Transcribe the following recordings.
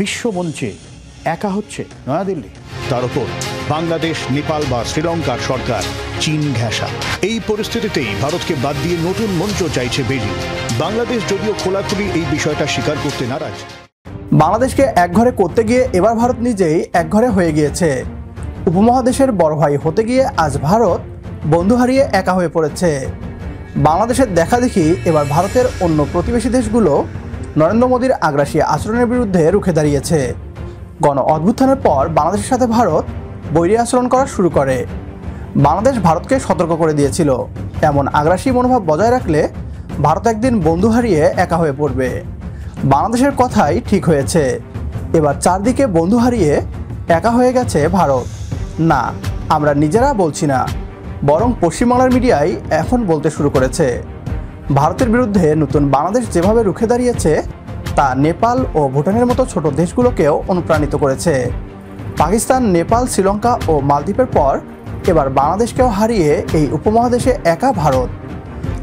বিশ্বমঞ্চে একা হচ্ছে নয়াদিল্লি। তার উপর বাংলাদেশ, নেপাল বা শ্রীলঙ্কার সরকার চীন ঘেঁষা। এই পরিস্থিতিতেই ভারতকে বাদ দিয়ে নতুন মঞ্চ চাইছে বেজিং। বাংলাদেশ যদিও খোলাখুলি এই বিষয়টা স্বীকার করতে নারাজ। বাংলাদেশকে একঘরে করতে গিয়ে এবার ভারত নিজেই একঘরে হয়ে গিয়েছে। উপমহাদেশের বড় ভাই হতে গিয়ে আজ ভারত বন্ধু হারিয়ে একা হয়ে পড়েছে। বাংলাদেশের দেখাদেখি এবার ভারতের অন্য প্রতিবেশী দেশগুলো নরেন্দ্র মোদীর আগ্রাসী আচরণের বিরুদ্ধে রুখে দাঁড়িয়েছে। গণ অভ্যুত্থানের পর বাংলাদেশের সাথে ভারত বৈরী আচরণ করা শুরু করে। বাংলাদেশ ভারতকে সতর্ক করে দিয়েছিল, এমন আগ্রাসী মনোভাব বজায় রাখলে ভারত একদিন বন্ধু হারিয়ে একা হয়ে পড়বে। বাংলাদেশের কথাই ঠিক হয়েছে, এবার চারদিকে বন্ধু হারিয়ে একা হয়ে গেছে ভারত। না, আমরা নিজেরা বলছি না, বরং পশ্চিমবাংলার মিডিয়াই এখন বলতে শুরু করেছে। ভারতের বিরুদ্ধে নতুন বাংলাদেশ যেভাবে রুখে দাঁড়িয়েছে তা নেপাল ও ভুটানের মতো ছোট দেশগুলোকেও অনুপ্রাণিত করেছে। পাকিস্তান, নেপাল, শ্রীলঙ্কা ও মালদ্বীপের পর এবার বাংলাদেশকেও হারিয়ে এই উপমহাদেশে একা ভারত।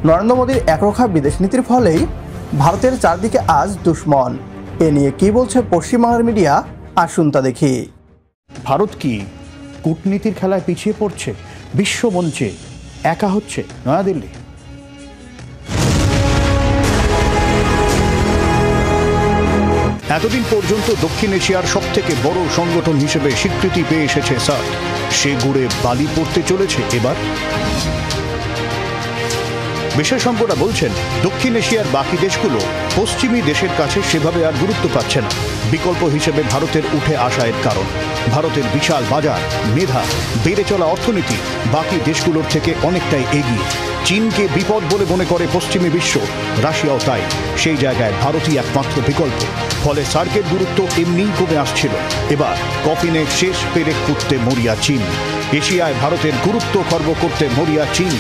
নরেন্দ্র মোদীর একরোখা বিদেশ নীতির ফলেই ভারতের চারদিকে আজ দুশ্মন। এ নিয়ে কি বলছে পশ্চিমবাংলার মিডিয়া, আসুন তা দেখি। ভারত কি কূটনীতির খেলায় পিছিয়ে পড়ছে? বিশ্বমঞ্চে একা হচ্ছে নয়াদিল্লি। এতদিন পর্যন্ত দক্ষিণ এশিয়ার সবথেকে বড় সংগঠন হিসেবে স্বীকৃতি পেয়ে এসেছে সার্ক। সে গুড়ে বালি পড়তে চলেছে এবার। বিশেষজ্ঞরা বলছেন, দক্ষিণ এশিয়ার বাকি দেশগুলো পশ্চিমী দেশের কাছে সেভাবে আর গুরুত্ব পাচ্ছে না। বিকল্প হিসেবে ভারতের উঠে আসা এর কারণ, ভারতের বিশাল বাজার, মেধা, বেড়ে চলা অর্থনীতি বাকি দেশগুলোর থেকে অনেকটাই এগিয়ে। চীনকে বিপদ বলে মনে করে পশ্চিমী বিশ্ব, রাশিয়াও তাই। সেই জায়গায় ভারতই একমাত্র বিকল্প। ফলে সার্কের গুরুত্ব এমনিই কমে আসছিল। এবার কফিনে শেষ পেরেক পুঁততে মরিয়া চীন। এশিয়ায় ভারতের গুরুত্ব খর্ব করতে মরিয়া চীন।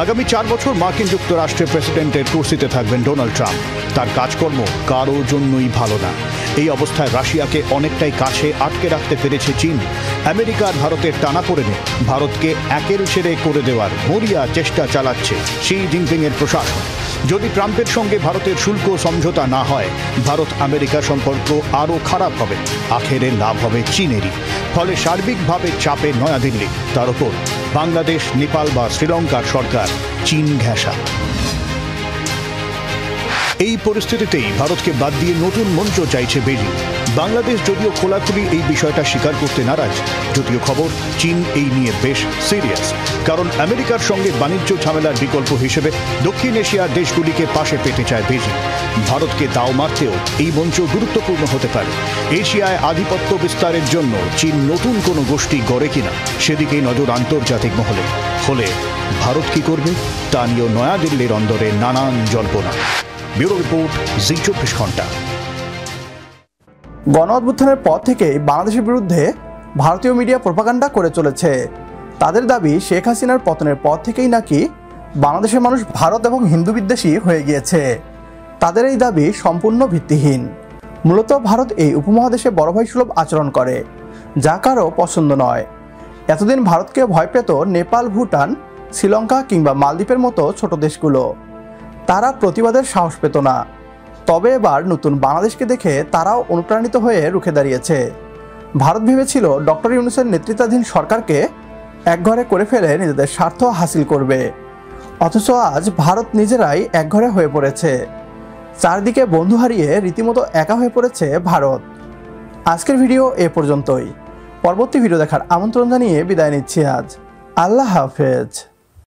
আগামী 4 বছর মার্কিন যুক্তরাষ্ট্রের প্রেসিডেন্টের কুর্সিতে থাকবেন ডোনাল্ড ট্রাম্প। তার কাজকর্ম কারোর জন্যই ভালো না। এই অবস্থায় রাশিয়াকে অনেকটাই কাছে আটকে রাখতে পেরেছে চীন। আমেরিকার ভারতের টানাপোড়েনে ভারতকে একের ছেড়ে করে দেওয়ার মরিয়া চেষ্টা চালাচ্ছে শি জিনপিংয়ের প্রশাসন। যদি ট্রাম্পের সঙ্গে ভারতের শুল্ক সমঝোতা না হয়, ভারত আমেরিকা সম্পর্ক আরও খারাপ হবে। আখেরে লাভ হবে চীনেরই। ফলে সার্বিকভাবে চাপে নয়াদিল্লি। তার উপর বাংলাদেশ, নেপাল বা শ্রীলঙ্কার সরকার চীন ঘেঁষা। এই পরিস্থিতিতেই ভারতকে বাদ দিয়ে নতুন মঞ্চ চাইছে বেজিং। বাংলাদেশ যদিও খোলাখুলি এই বিষয়টা স্বীকার করতে নারাজ, যদিও খবর চীন এই নিয়ে বেশ সিরিয়াস। কারণ আমেরিকার সঙ্গে বাণিজ্য ঝামেলার বিকল্প হিসেবে দক্ষিণ এশিয়ার দেশগুলিকে পাশে পেতে চায় বেজিং। ভারতকে দাও মারতেও এই মঞ্চ গুরুত্বপূর্ণ হতে পারে। এশিয়ায় আধিপত্য বিস্তারের জন্য চীন নতুন কোনো গোষ্ঠী গড়ে কিনা, সেদিকেই নজর আন্তর্জাতিক মহলে। ফলে ভারত কি করবে তা নিয়েও নয়াদিল্লির অন্দরে নানান জল্পনা। ব্যুরো রিপোর্ট, জি 24 ঘন্টা। গণ অভ্যুত্থানের পর থেকেই বাংলাদেশের বিরুদ্ধে ভারতীয় মিডিয়া প্রোপাগান্ডা করে চলেছে। তাদের দাবি, শেখ হাসিনার পতনের পর থেকেই নাকি বাংলাদেশের মানুষ ভারত এবং হিন্দু বিদ্বেষী হয়ে গিয়েছে। তাদের এই দাবি সম্পূর্ণ ভিত্তিহীন। মূলত ভারত এই উপমহাদেশে বড় ভাই সুলভ আচরণ করে, যা কারো পছন্দ নয়। এতদিন ভারতকে ভয় পেত নেপাল, ভুটান, শ্রীলঙ্কা কিংবা মালদ্বীপের মতো ছোট দেশগুলো। তারা প্রতিবাদের সাহস পেত না। তবে এবার নতুন বাংলাদেশকে দেখে তারাও অনুপ্রাণিত হয়ে রুখে দাঁড়িয়েছে। ভারত ভেবেছিল ডক্টর ইউনূসের নেতৃত্বাধীন সরকারকে একঘরে করে ফেলে নিজেদের স্বার্থ হাসিল করবে। অথচ আজ ভারত নিজেরাই একঘরে হয়ে পড়েছে। চারদিকে বন্ধু হারিয়ে রীতিমতো একা হয়ে পড়েছে ভারত। আজকের ভিডিও এ পর্যন্তই। পরবর্তী ভিডিও দেখার আমন্ত্রণ জানিয়ে বিদায় নিচ্ছি আজ। আল্লাহ হাফেজ।